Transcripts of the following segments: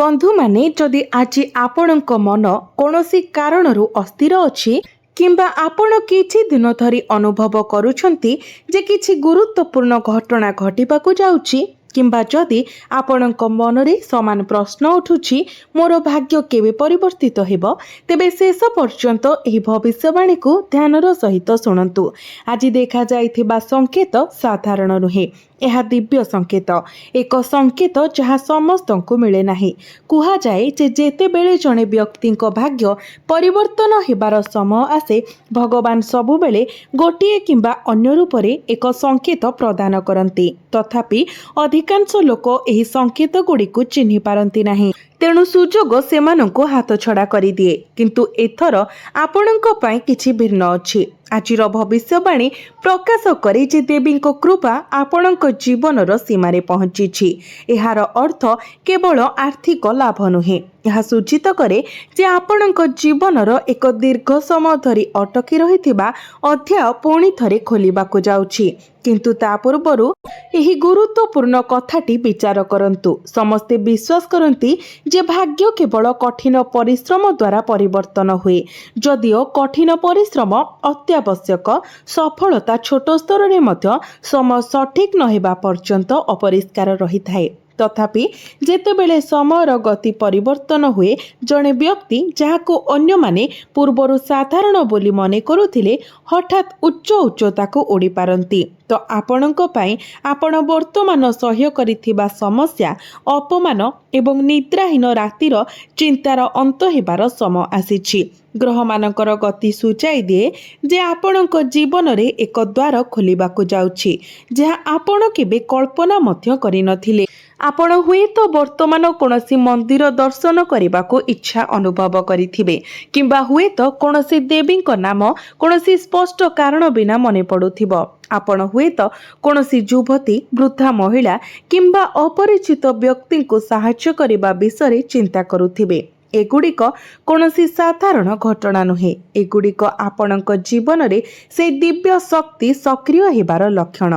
बंधु माने जदि आज आपणक मन कौनसी कारणरू अस्थिर अछि किंबा आपण किछि दिन धरी अनुभव करूछंती जे किछि गुरुत्वपूर्ण घटना घटिबाकू जाउछि किंबा जदि आपणक मनरे समान प्रश्न उठुछि मोर भाग्य केबे परिवर्तित हेबो तेबे शेष पर्यंत एही भविष्यवाणी को ध्यानर सहित शुणंतु। आज देखा जाइथिबा संकेत साधारण नुहे, यह दिव्य संकेत, एक संकेत जहाँ समस्त को मिले नाही। कुहा जाए जे जेते बेले जने व्यक्ति भाग्य परिवर्तन हेबार समय आसे भगवान सबु बेले गोटिए किंबा अन्य रूपरे एक संकेत प्रदान करती, तथापि अधिकांश लोक एही संकेत गुड़ी को चिन्हि पारंती नाही। तेणु सुजोग सेमानंको हाथ छड़ा करी दिए। किंतु एथर आपणंको पई किछि भिन्न अछि। आजिर भविष्यवाणी प्रकाश करे जे देवी कृपा आपणंक जीवनर सीमारे पहुंची। एहार अर्थ केवल आर्थिक लाभ नुहे, यह सूचित करे जे आपणंक जीवनर एक दीर्घ समय धरी अटकी रहिथिबा अध्याय पुणी थरे खोलिबाकू जाउछि। किंतु ता पूर्वरु एही गुरुत्वपूर्ण कथाटी विचार करंतु। समस्ते विश्वास करती जे भाग्य केवल कठिन परिश्रम द्वारा परिवर्तन हुए, जदिओ कठिन परिश्रम अत्यावश्यक, सफलता छोट स्तर रे मध्य समय सठिक नहेबा पर्यंत अपरिष्कार रही थाए। तथापि जेतेबेले समयर गति परिवर्तन हुए, जड़े व्यक्ति जहाको अन्य माने पूर्वरु साधारण बोली मने करुथिले हठात उच्च उच्चता को उड़ी पारंती। तो आपणक पई आपण वर्तमान सह्य करिथिबा समस्या, अपमान एवं निद्राहीन रातिर चिंतार अंत हेबार समय आसीछि। ग्रह मानकर गति सूचाई दिए जे आपणक जीवन रे एक द्वार खोलिबाकू जाउछि जहा आपण केबे कल्पना मध्य करि नथिले। आपण हुए तो वर्तमान कोनसी मंदिर दर्शन करने को इच्छा अनुभव करिथिबे, किंबा हुए तो कोनसी देवी नाम कोनसी स्पष्ट कारण बिना मने पड़ुथिबो। आपण हुए तो कोनसी युवती, वृद्धा महिला किंबा अपरिचित व्यक्ति को सहाय्य करने विषय चिंता करुथिबे। एगुड़िक कोनसी साधारण घटना नुहे, एगुड़िक आपणक जीवन रे से दिव्य शक्ति सक्रिय हेबार लक्षण।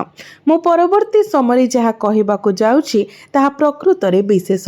मु परवर्ती समय जहा कहिबाकू जाउछि ताहा प्रकृत रे विशेष।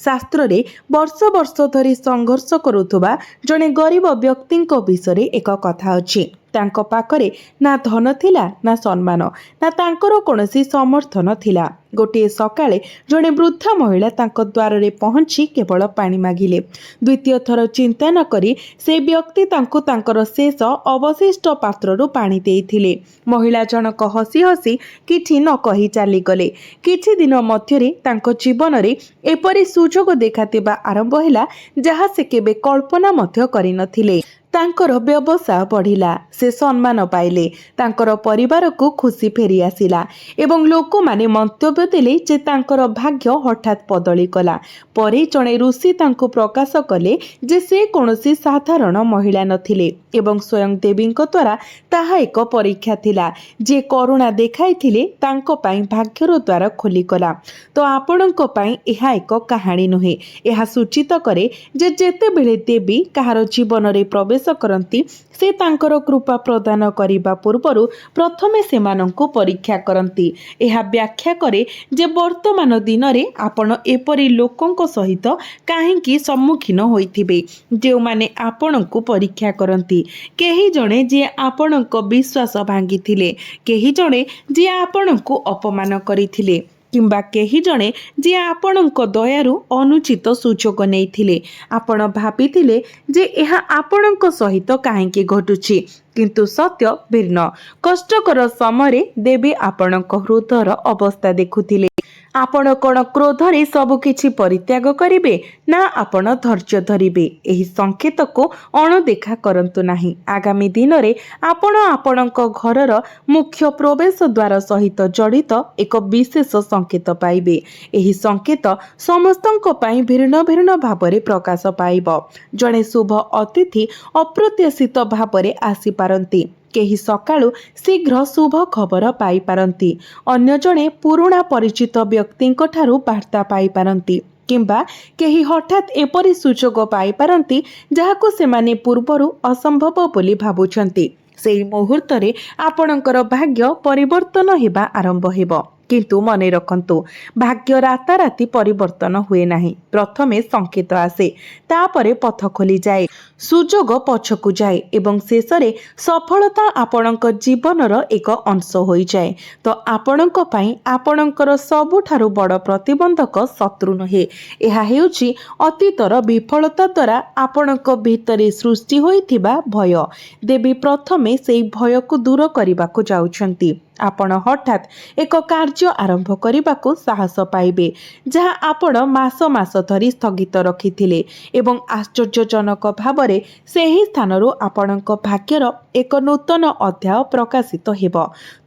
शास्त्र रे वर्ष वर्ष धरी संघर्ष करुथुबा जने गरीब व्यक्ति विषय एक कथा अछि। तांको पाखरे ना धन थिला, ना सम्मान, ना तांकर कोनसी समर्थन थिला। गोटे सकाळे जने वृद्धा महिला तांको द्वार रे पहुंची केवल पानी मागिले। द्वितीय थर चिंता न करी से व्यक्ति तांको तांकर शेष अवशिष्ट पात्ररू पानी देइथिले। महिला जनक हसी हसी किछि न कहि चाली गले। किछि दिन मध्यरे तांको जीवन रे एपरि सुजोग देखातिबा आरंभ हैला जहा से केबे कल्पना मध्य करि नथिले। तांकर व्यवसाय बढ़िला, से सम्मान पाइले, तांकर परिवार को खुशी फेरी आसिला एवं लोक माने मंतव्य देले जे तांकर भाग्य हठात बदली गला। परे जणे ऋषि तांको प्रकाश कले जे से कोनसी साधारण महिला नथिले एवं स्वयं देवीଙ୍କ द्वारा ताहा एक परीक्षा थिला। जे करुणा देखाइथिले तांको पई भाग्यर द्वार खोली गला। तो आपणଙ୍କ पई एहा एक कहानी नुहे, एहा सूचित करे जे जेते बेले देवी कहार जीवन रे प्रवेश करती से तांकर कृपा प्रदान करिबा पूर्वरु प्रथमे सेमानंको परीक्षा करती। एहा व्याख्या करे जे वर्तमान दिन रे आपण एपरि लोकंको सहित काहेकि सम्मुखीन होइथिबे जेउ माने आपणंको परीक्षा करती। केही जणे जे आपणंको विश्वास भांगिथिले, केही जणे जे आपणंको अपमान करिथिले, किंबा केही जणे जे आपणंक दयारु अनुचित सुजोग नैथिले। आपण भाबिथिले जे एहा आपणंक सहित काहेकि घटुछि, किंतु सत्य भिन्न। कष्टकर समय देवी आपणंक हृदयर अवस्था देखुथिले। आपण कोन क्रोधरे सब किछि परित्याग करिवे ना आपण धैर्य धरिवे, एही संकेत को अणदेखा करंतु नाही। आगामी दिन रे आपण आपणक घरर मुख्य प्रवेश द्वार सहित जड़ित एक विशेष संकेत पाइबे। एही संकेत समस्तंक पई भिन्न भिन्न भाबरे प्रकाश पाइबो। जणे शुभ अतिथि अप्रत्याशित भाबरे आसी पारंती, केही सकाळु शीघ्र शुभ खबर पाई पारंती, अन्य जणे पुरुणा परिचित व्यक्तिंक ठारू वार्ता पाई पारंती, किंबा केही हठात एपरि सुजोग पाई पारंती जाहाको सेमाने पूर्वरु असंभव बोली भाबुछंती। सेही मुहूर्त रे आपणकर भाग्य परिवर्तन हेबा आरंभ हेबो। किंतु मने रखंतु भाग्य राताराति परिवर्तन हुए नाही। प्रथमे संकेत आसे, तापरे पथ खोली जाए, सुजोग पछकु जाए एवं शेषरे सफलता आपणक जीवनर एक अंश होई जाए। तो आपणक पई आपणकर सबुठारु बड़ प्रतिबंधक शत्रु नहे, एहा हेउची अतीतर विफलता द्वारा आपणक भितरे सृष्टि होइथिबा भय। देवी प्रथमे सेई भयकु दूर करिबाकु जाउछंती। आपण हठात एक कार्य आरंभ करने साहस पाइबे जहाँ आपण मास मास धरी स्थगित रखिथिले एवं आश्चर्यजनक भावरे सेही स्थानरू आपणक भाग्यर एक नूतन अध्याय प्रकाशित हेब।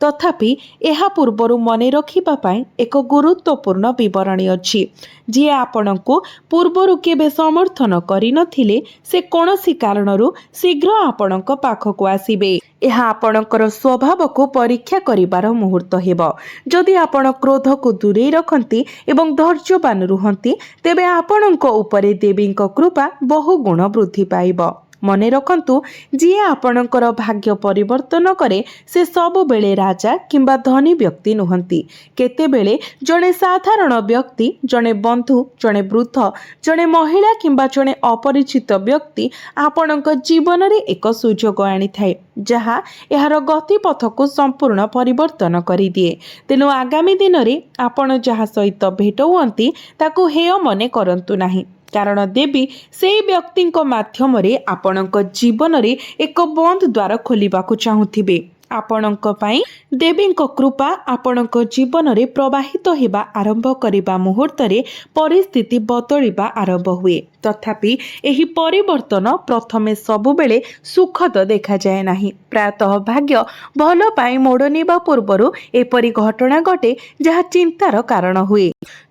तथापि एहा पूर्वरु मने रखिबा पई एक गुरुत्वपूर्ण विवरणी अछि। जी आपणको पूर्वरु केबे समर्थन करि नथिले से कोनोसी कारणरू शीघ्र आपणक पाखकु आसीबे। ଏହା ଆପଣଙ୍କର ସ୍ୱଭାବକୁ ପରୀକ୍ଷା କରିବାର ମୁହୂର୍ତ୍ତ ହେବ। ଯଦି ଆପଣ କ୍ରୋଧକୁ ଦୂରେଇ ରଖନ୍ତି ଏବଂ ଧୈର୍ଯ୍ୟବାନ ରୁହନ୍ତି, ତେବେ ଆପଣଙ୍କ ଉପରେ ଦେବୀଙ୍କ କୃପା ବହୁ ଗୁଣ ବୃଦ୍ଧି ପାଇବ। ମନେ ରଖନ୍ତୁ, ଯିଏ ଆପଣଙ୍କର ଭାଗ୍ୟ ପରିବର୍ତ୍ତନ କରେ ସେ ସବୁବେଳେ ରାଜା କିମ୍ବା ଧନୀ ବ୍ୟକ୍ତି ନୁହନ୍ତି। କେତେବେଳେ ଜଣେ ସାଧାରଣ ବ୍ୟକ୍ତି, ଜଣେ ବନ୍ଧୁ, ଜଣେ ବୃଦ୍ଧ, ଜଣେ ମହିଳା କିମ୍ବା ଜଣେ ଅପରିଚିତ ବ୍ୟକ୍ତି ଆପଣଙ୍କ ଜୀବନରେ ଏକ ସୁଯୋଗ ଆଣିଥାଏ ଯାହା ଏହାର ଗତିପଥକୁ ସମ୍ପୂର୍ଣ୍ଣ ପରିବର୍ତ୍ତନ କରିଦିଏ। ତେଣୁ ଆଗାମୀ ଦିନରେ ଆପଣ ଯାହା ସହିତ ଭେଟ ହୁଅନ୍ତି ତାକୁ ହେୟ ମନେ କରନ୍ତୁ ନାହିଁ, କାରଣ ଦେବୀ ସେହି ବ୍ୟକ୍ତିଙ୍କ ମାଧ୍ୟମରେ ଆପଣଙ୍କ ଜୀବନରେ ଏକ ବନ୍ଦ ଦ୍ୱାର ଖୋଲିବାକୁ ଚାହୁଁଥିବେ। ଆପଣଙ୍କ ପାଇଁ ଦେବୀଙ୍କ କୃପା ଆପଣଙ୍କ ଜୀବନରେ ପ୍ରବାହିତ ହେବା ଆରମ୍ଭ କରିବା ମୁହୂର୍ତ୍ତରେ ପରିସ୍ଥିତି ବଦଳିବା ଆରମ୍ଭ ହୁଏ। ତଥାପି ଏହି ପରିବର୍ତ୍ତନ ପ୍ରଥମେ ସବୁବେଳେ ସୁଖଦ ଦେଖାଯାଏ ନାହିଁ। ପ୍ରାୟତଃ ଭାଗ୍ୟ ଭଲ ପାଇଁ ମୋଡ଼ ନେବା ପୂର୍ବରୁ ଏପରି ଘଟଣା ଘଟେ ଯାହା ଚିନ୍ତାର କାରଣ ହୁଏ।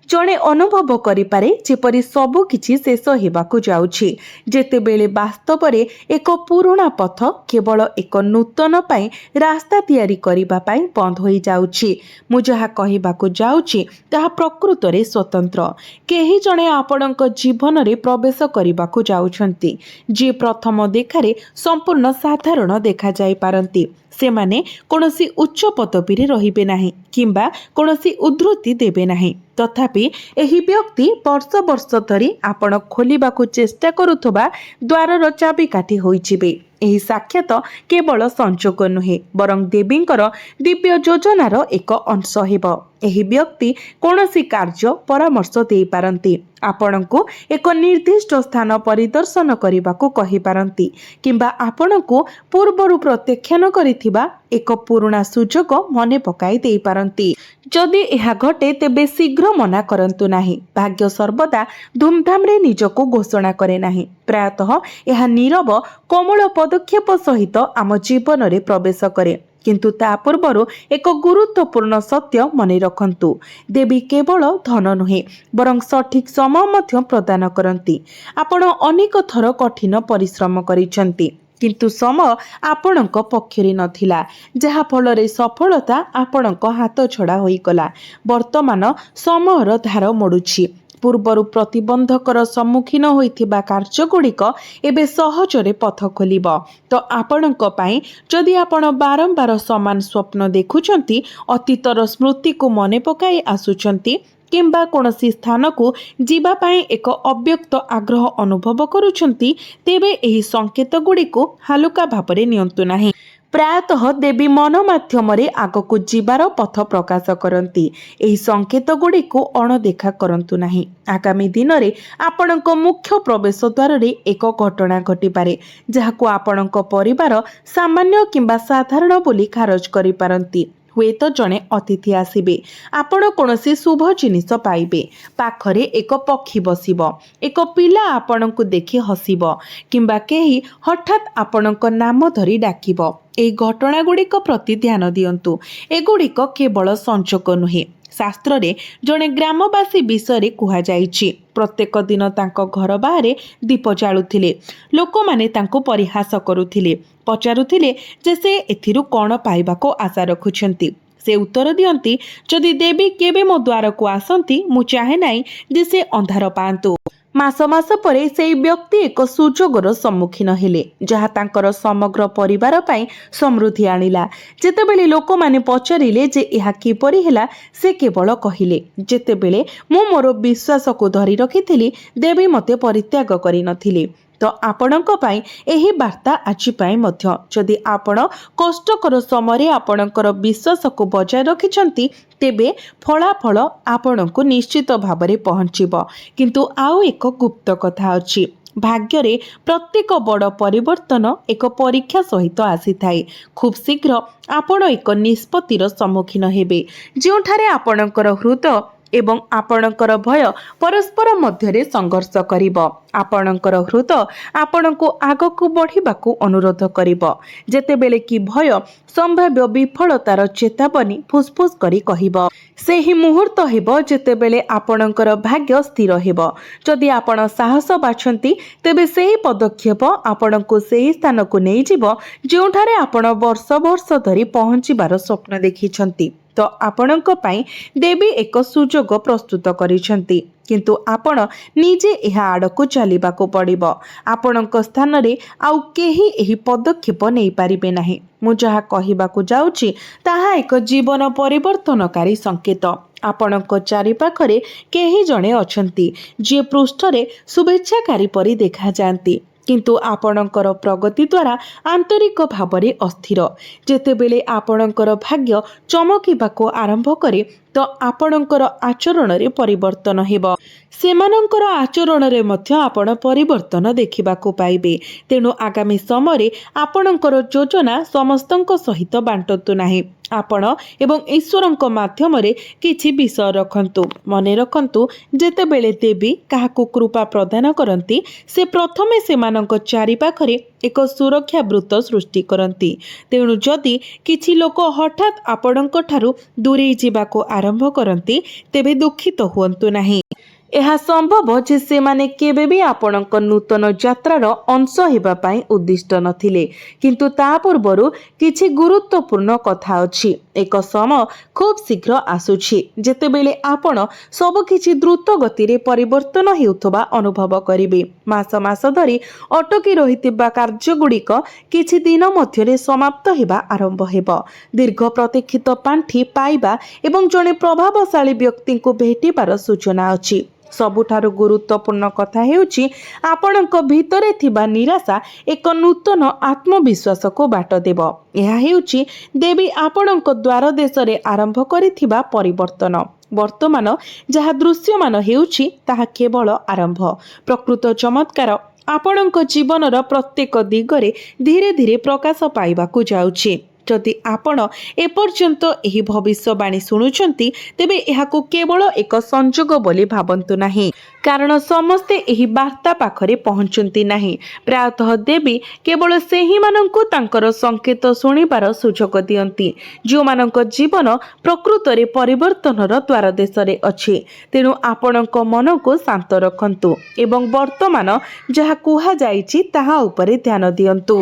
ଜଣେ ଅନୁଭବ କରିପାରେ ଯେପରି ସବୁ କିଛି ଶେଷ ହେବାକୁ ଯାଉଛି, ଯେତେବେଳେ ବାସ୍ତବରେ ଏକ ପୁରୁଣା ପଥ କେବଳ ଏକ ନୂତନ ପାଇଁ ରାସ୍ତା ତିଆରି କରିବା ପାଇଁ ବନ୍ଦ ହୋଇଯାଉଛି। ମୁଁ ଯାହା କହିବାକୁ ଯାଉଛି ତାହା ପ୍ରକୃତରେ ସ୍ୱତନ୍ତ୍ର। କେହି ଜଣେ ଆପଣଙ୍କ ଜୀବନରେ ପ୍ରବେଶ କରିବାକୁ ଯାଉଛନ୍ତି ଯିଏ ପ୍ରଥମ ଦେଖାରେ ସମ୍ପୂର୍ଣ୍ଣ ସାଧାରଣ ଦେଖାଯାଇପାରନ୍ତି। ସେମାନେ କୌଣସି ଉଚ୍ଚ ପଦବୀରେ ରହିବେ ନାହିଁ କିମ୍ବା କୌଣସି ଉଦ୍ଧୃତି ଦେବେ ନାହିଁ। ତଥାପି ଏହି ବ୍ୟକ୍ତି ବର୍ଷ ବର୍ଷ ଧରି ଆପଣ ଖୋଲିବାକୁ ଚେଷ୍ଟା କରୁଥିବା ଦ୍ୱାରର ଚାବିକାଠି ହୋଇଯିବେ। ଏହି ସାକ୍ଷାତ କେବଳ ସଂଯୋଗ ନୁହେଁ, ବରଂ ଦେବୀଙ୍କର ଦିବ୍ୟ ଯୋଜନାର ଏକ ଅଂଶ ହେବ। ଏହି ବ୍ୟକ୍ତି କୌଣସି କାର୍ଯ୍ୟ ପରାମର୍ଶ ଦେଇପାରନ୍ତି, ଆପଣଙ୍କୁ ଏକ ନିର୍ଦ୍ଦିଷ୍ଟ ସ୍ଥାନ ପରିଦର୍ଶନ କରିବାକୁ କହିପାରନ୍ତି କିମ୍ବା ଆପଣଙ୍କୁ ପୂର୍ବରୁ ପ୍ରତ୍ୟାଖ୍ୟାନ କରିଥିବା ଏକ ପୁରୁଣା ସୁଯୋଗ ମନେ ପକାଇ ଦେଇପାରନ୍ତି। ଯଦି ଏହା ଘଟେ ତେବେ ଶୀଘ୍ର ମନା କରନ୍ତୁ ନାହିଁ। ଭାଗ୍ୟ ସର୍ବଦା ଧୁମଧାମରେ ନିଜକୁ ଘୋଷଣା କରେ ନାହିଁ। ପ୍ରାୟତଃ ଏହା ନୀରବ କୋମଳ ପଦକ୍ଷେପ ସହିତ ଆମ ଜୀବନରେ ପ୍ରବେଶ କରେ। କିନ୍ତୁ ତା ପୂର୍ବରୁ ଏକ ଗୁରୁତ୍ୱପୂର୍ଣ୍ଣ ସତ୍ୟ ମନେ ରଖନ୍ତୁ, ଦେବୀ କେବଳ ଧନ ନୁହେଁ ବରଂ ସଠିକ ସମୟ ମଧ୍ୟ ପ୍ରଦାନ କରନ୍ତି। ଆପଣ ଅନେକ ଥର କଠିନ ପରିଶ୍ରମ କରିଛନ୍ତି କିନ୍ତୁ ସମୟ ଆପଣଙ୍କ ପକ୍ଷରେ ନଥିଲା, ଯାହାଫଳରେ ସଫଳତା ଆପଣଙ୍କ ହାତ ଛଡ଼ା ହୋଇଗଲା। ବର୍ତ୍ତମାନ ସମୟର ଧାର ମୋଡୁଛି। ପୂର୍ବରୁ ପ୍ରତିବନ୍ଧକର ସମ୍ମୁଖୀନ ହୋଇଥିବା କାର୍ଯ୍ୟଗୁଡ଼ିକ ଏବେ ସହଜରେ ପଥ ଖୋଲିବ। ତ ଆପଣଙ୍କ ପାଇଁ ଯଦି ଆପଣ ବାରମ୍ବାର ସମାନ ସ୍ୱପ୍ନ ଦେଖୁଛନ୍ତି, ଅତୀତର ସ୍ମୃତିକୁ ମନେ ପକାଇ ଆସୁଛନ୍ତି କିମ୍ବା କୌଣସି ସ୍ଥାନକୁ ଯିବା ପାଇଁ ଏକ ଅବ୍ୟକ୍ତ ଆଗ୍ରହ ଅନୁଭବ କରୁଛନ୍ତି, ତେବେ ଏହି ସଂକେତ ଗୁଡ଼ିକୁ ହାଲୁକା ଭାବରେ ନିଅନ୍ତୁ ନାହିଁ। ପ୍ରାୟତଃ ଦେବୀ ମନ ମାଧ୍ୟମରେ ଆଗକୁ ଯିବାର ପଥ ପ୍ରକାଶ କରନ୍ତି। ଏହି ସଂକେତ ଗୁଡ଼ିକୁ ଅଣଦେଖା କରନ୍ତୁ ନାହିଁ। ଆଗାମୀ ଦିନରେ ଆପଣଙ୍କ ମୁଖ୍ୟ ପ୍ରବେଶ ଦ୍ୱାରରେ ଏକ ଘଟଣା ଘଟିପାରେ ଯାହାକୁ ଆପଣଙ୍କ ପରିବାର ସାମାନ୍ୟ କିମ୍ବା ସାଧାରଣ ବୋଲି ଖାରଜ କରିପାରନ୍ତି। ହୁଏତ ଜଣେ ଅତିଥି ଆସିବେ, ଆପଣ କୌଣସି ଶୁଭ ଜିନିଷ ପାଇବେ, ପାଖରେ ଏକ ପକ୍ଷୀ ବସିବ, ଏକ ପିଲା ଆପଣଙ୍କୁ ଦେଖି ହସିବ କିମ୍ବା କେହି ହଠାତ୍ ଆପଣଙ୍କ ନାମ ଧରି ଡାକିବ। ଏହି ଘଟଣା ଗୁଡ଼ିକ ପ୍ରତି ଧ୍ୟାନ ଦିଅନ୍ତୁ। ଏଗୁଡ଼ିକ କେବଳ ସଂଯୋଗ ନୁହେଁ। ଶାସ୍ତ୍ରରେ ଜଣେ ଗ୍ରାମବାସୀ ବିଷୟରେ କୁହାଯାଇଛି। ପ୍ରତ୍ୟେକ ଦିନ ତାଙ୍କ ଘର ବାହାରେ ଦୀପ ଜାଳୁଥିଲେ। ଲୋକମାନେ ତାଙ୍କୁ ପରିହାସ କରୁଥିଲେ, ପଚାରୁଥିଲେ ଯେ ସେ ଏଥିରୁ କ'ଣ ପାଇବାକୁ ଆଶା ରଖୁଛନ୍ତି। ସେ ଉତ୍ତର ଦିଅନ୍ତି, ଯଦି ଦେବୀ କେବେ ମୋ ଦ୍ୱାରକୁ ଆସନ୍ତି, ମୁଁ ଚାହେଁ ନାହିଁ ଯେ ସେ ଅନ୍ଧାର ପାଆନ୍ତୁ। ମାସ ମାସ ପରେ ସେହି ବ୍ୟକ୍ତି ଏକ ସୁଯୋଗର ସମ୍ମୁଖୀନ ହେଲେ, ଯାହା ତାଙ୍କର ସମଗ୍ର ପରିବାର ପାଇଁ ସମୃଦ୍ଧି ଆଣିଲା। ଯେତେବେଳେ ଲୋକମାନେ ପଚାରିଲେ ଯେ ଏହା କିପରି ହେଲା, ସେ କେବଳ କହିଲେ, ଯେତେବେଳେ ମୁଁ ମୋର ବିଶ୍ୱାସକୁ ଧରି ରଖିଥିଲି, ଦେବୀ ମୋତେ ପରିତ୍ୟାଗ କରିନଥିଲେ। ତ ଆପଣଙ୍କ ପାଇଁ ଏହି ବାର୍ତ୍ତା ଆଜି ପାଇଁ ମଧ୍ୟ, ଯଦି ଆପଣ କଷ୍ଟକର ସମୟରେ ଆପଣଙ୍କର ବିଶ୍ୱାସକୁ ବଜାୟ ରଖିଛନ୍ତି, ତେବେ ଫଳାଫଳ ଆପଣଙ୍କୁ ନିଶ୍ଚିତ ଭାବରେ ପହଞ୍ଚିବ। କିନ୍ତୁ ଆଉ ଏକ ଗୁପ୍ତ କଥା ଅଛି। ଭାଗ୍ୟରେ ପ୍ରତ୍ୟେକ ବଡ଼ ପରିବର୍ତ୍ତନ ଏକ ପରୀକ୍ଷା ସହିତ ଆସିଥାଏ। ଖୁବ୍ ଶୀଘ୍ର ଆପଣ ଏକ ନିଷ୍ପତ୍ତିର ସମ୍ମୁଖୀନ ହେବେ, ଯେଉଁଠାରେ ଆପଣଙ୍କର ହୃଦୟ ଏବଂ ଆପଣଙ୍କର ଭୟ ପରସ୍ପର ମଧ୍ୟରେ ସଂଘର୍ଷ କରିବ। ଆପଣଙ୍କର ହୃଦୟ ଆପଣଙ୍କୁ ଆଗକୁ ବଢ଼ିବାକୁ ଅନୁରୋଧ କରିବ, ଯେତେବେଳେ କି ଭୟ ସମ୍ଭାବ୍ୟ ବିଫଳତାର ଚେତାବନୀ ଫୁସ୍ଫୁସ୍ କରି କହିବ। ସେହି ମୁହୂର୍ତ୍ତ ହେବ ଯେତେବେଳେ ଆପଣଙ୍କର ଭାଗ୍ୟ ସ୍ଥିର ହେବ। ଯଦି ଆପଣ ସାହସ ବାଛନ୍ତି, ତେବେ ସେହି ପଦକ୍ଷେପ ଆପଣଙ୍କୁ ସେହି ସ୍ଥାନକୁ ନେଇଯିବ ଯେଉଁଠାରେ ଆପଣ ବର୍ଷ ବର୍ଷ ଧରି ପହଞ୍ଚିବାର ସ୍ୱପ୍ନ ଦେଖିଛନ୍ତି। ତ ଆପଣଙ୍କ ପାଇଁ ଦେବୀ ଏକ ସୁଯୋଗ ପ୍ରସ୍ତୁତ କରିଛନ୍ତି, କିନ୍ତୁ ଆପଣ ନିଜେ ଏହା ଆଡ଼କୁ ଚାଲିବାକୁ ପଡ଼ିବ। ଆପଣଙ୍କ ସ୍ଥାନରେ ଆଉ କେହି ଏହି ପଦକ୍ଷେପ ନେଇପାରିବେ ନାହିଁ। ମୁଁ ଯାହା କହିବାକୁ ଯାଉଛି ତାହା ଏକ ଜୀବନ ପରିବର୍ତ୍ତନକାରୀ ସଂକେତ। ଆପଣଙ୍କ ଚାରିପାଖରେ କେହି ଜଣେ ଅଛନ୍ତି, ଯିଏ ପୃଷ୍ଠରେ ଶୁଭେଚ୍ଛାକାରୀ ପରି ଦେଖାଯାଆନ୍ତି, କିନ୍ତୁ ଆପଣଙ୍କର ପ୍ରଗତି ଦ୍ୱାରା ଆନ୍ତରିକ ଭାବରେ ଅସ୍ଥିର। ଯେତେବେଳେ ଆପଣଙ୍କର ଭାଗ୍ୟ ଚମକିବାକୁ ଆରମ୍ଭ କରେ, ତ ଆପଣଙ୍କର ଆଚରଣରେ ପରିବର୍ତ୍ତନ ହେବ। ସେମାନଙ୍କର ଆଚରଣରେ ମଧ୍ୟ ଆପଣ ପରିବର୍ତ୍ତନ ଦେଖିବାକୁ ପାଇବେ। ତେଣୁ ଆଗାମୀ ସମୟରେ ଆପଣଙ୍କର ଯୋଜନା ସମସ୍ତଙ୍କ ସହିତ ବାଣ୍ଟନ୍ତୁ ନାହିଁ। ଆପଣ ଏବଂ ଈଶ୍ୱରଙ୍କ ମାଧ୍ୟମରେ କିଛି ବିଷୟ ରଖନ୍ତୁ। ମନେ ରଖନ୍ତୁ, ଯେତେବେଳେ ଦେବୀ କାହାକୁ କୃପା ପ୍ରଦାନ କରନ୍ତି, ସେ ପ୍ରଥମେ ସେମାନଙ୍କ ଚାରିପାଖରେ ଏକ ସୁରକ୍ଷା ବୃତ୍ତ ସୃଷ୍ଟି କରନ୍ତି। ତେଣୁ ଯଦି କିଛି ଲୋକ ହଠାତ୍ ଆପଣଙ୍କ ଠାରୁ ଦୂରେଇ ଯିବାକୁ ଆରମ୍ଭ କରନ୍ତି, ତେବେ ଦୁଃଖିତ ହୁଅନ୍ତୁ ନାହିଁ। ଏହା ସମ୍ଭବ ଯେ ସେମାନେ କେବେ ବି ଆପଣଙ୍କ ନୂତନ ଯାତ୍ରାର ଅଂଶ ହେବା ପାଇଁ ଉଦ୍ଦିଷ୍ଟ ନଥିଲେ, କିନ୍ତୁ ତା ପୂର୍ବରୁ କିଛି ଗୁରୁତ୍ୱପୂର୍ଣ୍ଣ କଥା ଅଛି। ଏକ ସମୟ ଖୁବ୍ ଶୀଘ୍ର ଆସୁଛି ଯେତେବେଳେ ଆପଣ ସବୁକିଛି ଦ୍ରୁତ ଗତିରେ ପରିବର୍ତ୍ତନ ହେଉଥିବା ଅନୁଭବ କରିବେ। ମାସ ମାସ ଧରି ଅଟକି ରହିଥିବା କାର୍ଯ୍ୟଗୁଡ଼ିକ କିଛି ଦିନ ମଧ୍ୟରେ ସମାପ୍ତ ହେବା ଆରମ୍ଭ ହେବ। ଦୀର୍ଘ ପ୍ରତୀକ୍ଷିତ ପାଣ୍ଠି ପାଇବା ଏବଂ ଜଣେ ପ୍ରଭାବଶାଳୀ ବ୍ୟକ୍ତିଙ୍କୁ ଭେଟିବାର ସୂଚନା ଅଛି। ସବୁଠାରୁ ଗୁରୁତ୍ୱପୂର୍ଣ୍ଣ କଥା ହେଉଛି, ଆପଣଙ୍କ ଭିତରେ ଥିବା ନିରାଶା ଏକ ନୂତନ ଆତ୍ମବିଶ୍ୱାସକୁ ବାଟ ଦେବ। ଏହା ହେଉଛି ଦେବୀ ଆପଣଙ୍କ ଦ୍ୱାର ଦେଶରେ ଆରମ୍ଭ କରିଥିବା ପରିବର୍ତ୍ତନ। ବର୍ତ୍ତମାନ ଯାହା ଦୃଶ୍ୟମାନ ହେଉଛି, ତାହା କେବଳ ଆରମ୍ଭ। ପ୍ରକୃତ ଚମତ୍କାର ଆପଣଙ୍କ ଜୀବନର ପ୍ରତ୍ୟେକ ଦିଗରେ ଧୀରେ ଧୀରେ ପ୍ରକାଶ ପାଇବାକୁ ଯାଉଛି। ଯଦି ଆପଣ ଏପର୍ଯ୍ୟନ୍ତ ଏହି ଭବିଷ୍ୟବାଣୀ ଶୁଣୁଛନ୍ତି, ତେବେ ଏହାକୁ କେବଳ ଏକ ସଂଯୋଗ ବୋଲି ଭାବନ୍ତୁ ନାହିଁ, କାରଣ ସମସ୍ତେ ଏହି ବାର୍ତ୍ତା ପାଖରେ ପହଞ୍ଚନ୍ତି ନାହିଁ। ପ୍ରାୟତଃ ଦେବୀ କେବଳ ସେହିମାନଙ୍କୁ ତାଙ୍କର ସଂକେତ ଶୁଣିବାର ସୁଯୋଗ ଦିଅନ୍ତି, ଯେଉଁମାନଙ୍କ ଜୀବନ ପ୍ରକୃତରେ ପରିବର୍ତ୍ତନର ଦ୍ୱାର ଦେଶରେ ଅଛି। ତେଣୁ ଆପଣଙ୍କ ମନକୁ ଶାନ୍ତ ରଖନ୍ତୁ ଏବଂ ବର୍ତ୍ତମାନ ଯାହା କୁହାଯାଇଛି ତାହା ଉପରେ ଧ୍ୟାନ ଦିଅନ୍ତୁ।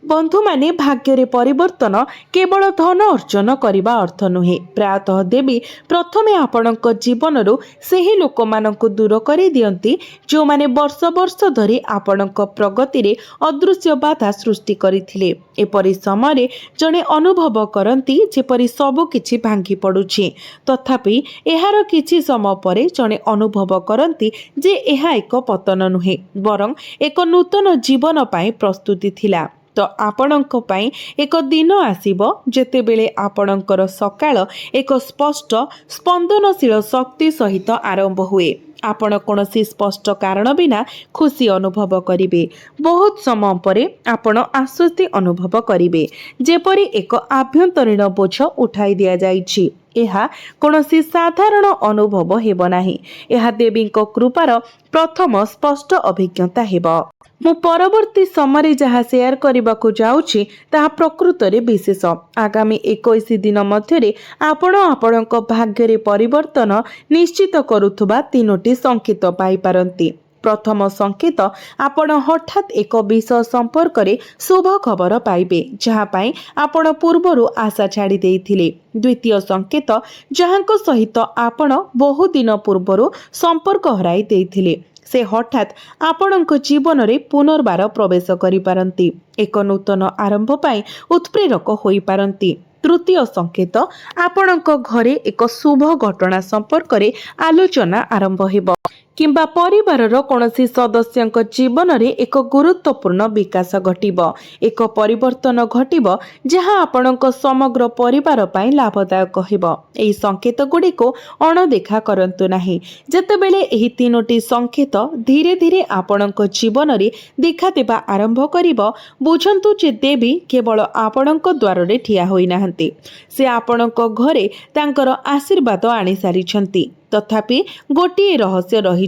ବନ୍ଧୁମାନେ, ଭାଗ୍ୟରେ ପରିବର୍ତ୍ତନ କେବଳ ଧନ ଅର୍ଜନ କରିବା ଅର୍ଥ ନୁହେଁ। ପ୍ରାୟତଃ ଦେବୀ ପ୍ରଥମେ ଆପଣଙ୍କ ଜୀବନରୁ ସେହି ଲୋକମାନଙ୍କୁ ଦୂର କରିଦିଅନ୍ତି, ଯେଉଁମାନେ ବର୍ଷ ବର୍ଷ ଧରି ଆପଣଙ୍କ ପ୍ରଗତିରେ ଅଦୃଶ୍ୟ ବାଧା ସୃଷ୍ଟି କରିଥିଲେ। ଏପରି ସମୟରେ ଜଣେ ଅନୁଭବ କରନ୍ତି ଯେପରି ସବୁ କିଛି ଭାଙ୍ଗି ପଡ଼ୁଛି। ତଥାପି ଏହାର କିଛି ସମୟ ପରେ ଜଣେ ଅନୁଭବ କରନ୍ତି ଯେ ଏହା ଏକ ପତନ ନୁହେଁ, ବରଂ ଏକ ନୂତନ ଜୀବନ ପାଇଁ ପ୍ରସ୍ତୁତି ଥିଲା। ତ ଆପଣଙ୍କ ପାଇଁ ଏକ ଦିନ ଆସିବ ଯେତେବେଳେ ଆପଣଙ୍କର ସକାଳ ଏକ ସ୍ପଷ୍ଟ ସ୍ପନ୍ଦନଶୀଳ ଶକ୍ତି ସହିତ ଆରମ୍ଭ ହୁଏ। ଆପଣ କୌଣସି ସ୍ପଷ୍ଟ କାରଣ ବିନା ଖୁସି ଅନୁଭବ କରିବେ। ବହୁତ ସମୟ ପରେ ଆପଣ ଆଶ୍ୱସ୍ତି ଅନୁଭବ କରିବେ, ଯେପରି ଏକ ଆଭ୍ୟନ୍ତରୀଣ ବୋଝ ଉଠାଇ ଦିଆଯାଇଛି। ଏହା କୌଣସି ସାଧାରଣ ଅନୁଭବ ହେବ ନାହିଁ। ଏହା ଦେବୀଙ୍କ କୃପାର ପ୍ରଥମ ସ୍ପଷ୍ଟ ଅଭିଜ୍ଞତା ହେବ। ମୁଁ ପରବର୍ତ୍ତୀ ସମୟରେ ଯାହା ସେୟାର କରିବାକୁ ଯାଉଛି ତାହା ପ୍ରକୃତରେ ବିଶେଷ। ଆଗାମୀ 21 ଦିନ ମଧ୍ୟରେ ଆପଣ ଆପଣଙ୍କ ଭାଗ୍ୟରେ ପରିବର୍ତ୍ତନ ନିଶ୍ଚିତ କରୁଥିବା 3ଟି ସଂକେତ ପାଇପାରନ୍ତି। ପ୍ରଥମ ସଂକେତ, ଆପଣ ହଠାତ୍ ଏକ ବିଷୟ ସମ୍ପର୍କରେ ଶୁଭ ଖବର ପାଇବେ, ଯାହା ପାଇଁ ଆପଣ ପୂର୍ବରୁ ଆଶା ଛାଡ଼ି ଦେଇଥିଲେ। ଦ୍ୱିତୀୟ ସଂକେତ, ଯାହାଙ୍କ ସହିତ ଆପଣ ବହୁ ଦିନ ପୂର୍ବରୁ ସମ୍ପର୍କ ହରାଇ ଦେଇଥିଲେ, से हठात आपणक जीवन में पुनर्बार प्रवेश करिपारंती। एक नूतन आरंभ पाई उत्प्रेरक होई पारंती। तृतीय संकेत आपणक घरे एक शुभ घटना संपर्क में आलोचना आरंभ हेब किंबा परिवारर कौनसी सदस्यଙ୍କ जीवन में एक गुरुत्वपूर्ण विकास घटिब। एक परिवर्तन घटिब जहाँ आपणक समग्र परिवार पाई लाभदायक हेब। एही संकेत गुडी को अणदेखा करंतु नाही। जेतेबेले एही तीनोटी संकेत धीरे धीरे आपणक जीवन में देखा देबा आरंभ करिब, बुझंतु जे देवी केवल आपणक द्वार रे ठिया होई नाहंती, से आपणक घरे तांकर आशीर्वाद आनी सारिछंती। तथापि गोटे रहस्य रही,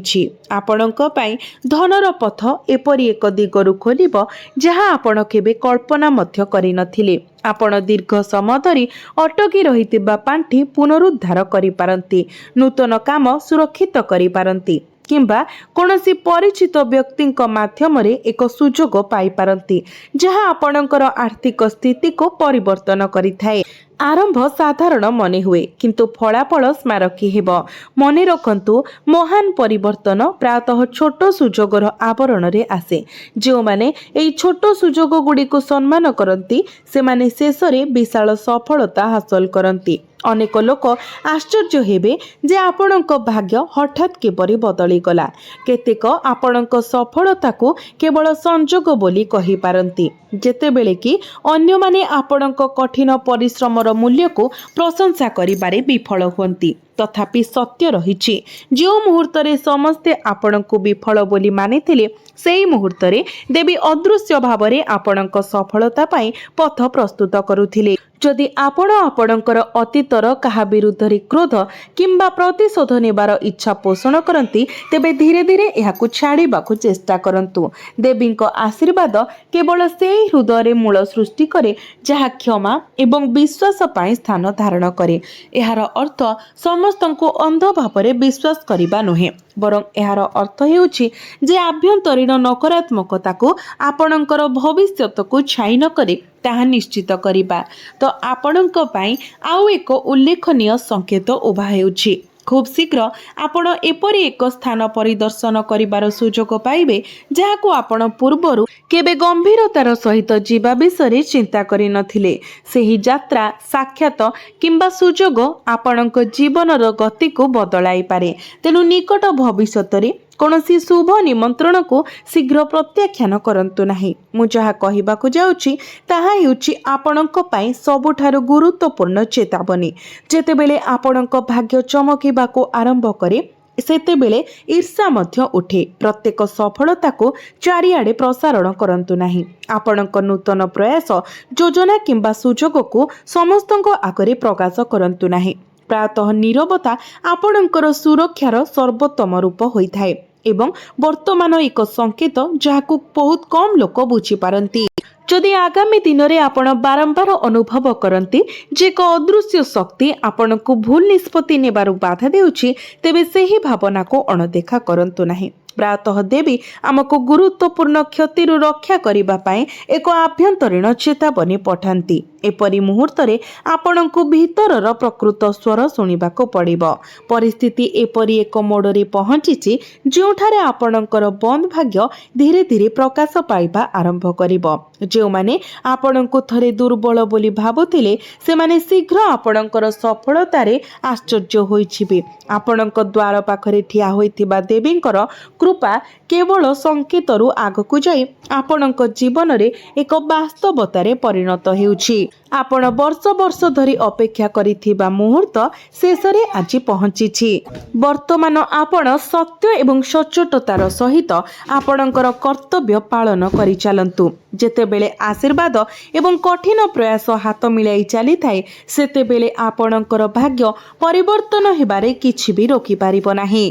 आपणक पाई धनर पथ एपरी एक दिगरु खोलिब जहाँ आपण केबे कल्पना मध्य करि नथिले। आपण दीर्घ समय धरी अटकी रहितिबा पांठी पुनरुद्धार करि पारंती, नूतन काम सुरक्षित करि पारंती किंबा कौनसी परिचित व्यक्ति माध्यम रे एक सुजोग पाई पारंती जहाँ आपणकर आर्थिक स्थिति को परिवर्तन करिथाए। आरंभ साधारण मने हुए किंतु फलाफल स्मारकी हेब। मने रखंतु, महान परिवर्तन प्रायतः छोट सुजोगर आवरण रे आसे। जो माने एई छोट सुजोग गुडी को सम्मान करंती से माने शेष रे विशाल सफलता हासिल करंती। अनेक लोक आश्चर्य हेबे जे आपणक भाग्य हठात केपरि बदली गला। केतेक आपणक सफलता को केवल संजोग बोली कहि पारंती, जेतेबेले कि अन्य माने आपणक कठिन परिश्रमर मूल्य को प्रशंसा करिबारे विफल हुंती। तथापि सत्य रही, जो मुहूर्त रे समस्ते आपण को विफल बोली मानिथिले सेई मुहूर्त रे देवी अदृश्य भाव रे आपणक सफलता पाई पथ प्रस्तुत करुथिले। जदि आपण आपणकर अतीतर कहा विरुद्ध रे क्रोध किंबा प्रतिशोध नेबार इच्छा पोषण करंती, तेबे धीरे धीरे एहाकु छाड़ीबाकु चेष्टा करंतु। देवींक आशीर्वाद केवल सेई हृदय रे मूल सृष्टि करे जहा क्षमा एवं विश्वास पाई स्थान धारण करे। एहार अर्थ समस्तंको अंध भावरे विश्वास करिबा नुहे, बरं एहार अर्थ हेउछि जे आभ्यंतरीण नकारात्मकता को आपणकर भविष्यत को छाई न करे ताहा निश्चित करिबा। तो आपणक पाई आउ एक उल्लेखनीय संकेत उभा हेउछि। खूब शीघ्र आपण एपरी एक स्थान परिदर्शन करिबार सुजोग पाइबे जहाकु आपण पूर्वरु केबे गंभीरतार सहित जीवा विषय चिंता करि नथिले। सेही यात्रा, साक्षात किंबा सुजोग आपणक जीवनर गति को बदलाई पारे। तेनु निकट भविष्यत रे कौनसी शुभ निमंत्रण को शीघ्र प्रत्याख्यान करंतु नाही। मु जहा कहिबाकु जाउछि ताहा हेउछि आपणक पाई सबुठारु गुरुत्वपूर्ण चेतावनी। जेतेबेले आपणक भाग्य चमकिबाकु आरंभ करे सेतेबेले ईर्षा मध्य उठे। प्रत्येक सफलता को चारिआडे प्रसारण करंतु नाही। आपणक नूतन प्रयास, योजना किंबा सुजोग को समस्तक आगरे प्रकाश करंतु नाही। प्रायतः नीरवता आपणकर सुरक्षार सर्वोत्तम रूप होइथाए एवं वर्तमान एक संकेत जहाकु बहुत कम लोक बुझी पारंती। जदि आगामी दिन में आपण बारंबार अनुभव करती जे एक अदृश्य शक्ति आपण को भूल निष्पत्ति नेबारु बाधा देउछि, तेबे सेही भावना को अणदेखा करंतु नाही। प्रायतः देवी आमको गुरुत्वपूर्ण क्षति रक्षा करने पाई एक आभ्यंतरीण चेतावनी पठांती। एपरी मुहूर्त रे आपण को भीतरर प्रकृत स्वर शुणिबाको पड़िबो। परिस्थिति एपरी एक मोड़े पहुंची जोठारे आपणकर बंद भाग्य धीरे धीरे प्रकाश पाइबा आरंभ करिबो। जो माने आपण को थरे दुर्बल बोली भाबुथिले से माने शीघ्र आपणकर सफलता रे आश्चर्य होइछिबे। आपणक द्वार पाखरे ठिया होइथिबा देवींकर कृपा केवल संकेतरु आगकु जाई आपणक जीवन रे एक वास्तवतारे परिणत हेउछि। आपण वर्ष वर्ष धरी अपेक्षा करिथिबा मुहूर्त शेषरे आज पहुंची। वर्तमान आपण सत्य एवं सचोटतार सहित आपणकर कर्तव्य पालन करि चलंतु। जेतेबेले आशीर्वाद एवं कठिन प्रयास हाथ मिलाई चली थाए सेतेबेले आपणकर भाग्य परिवर्तन हेबारे किछि भी रोकी पारिबो नाही।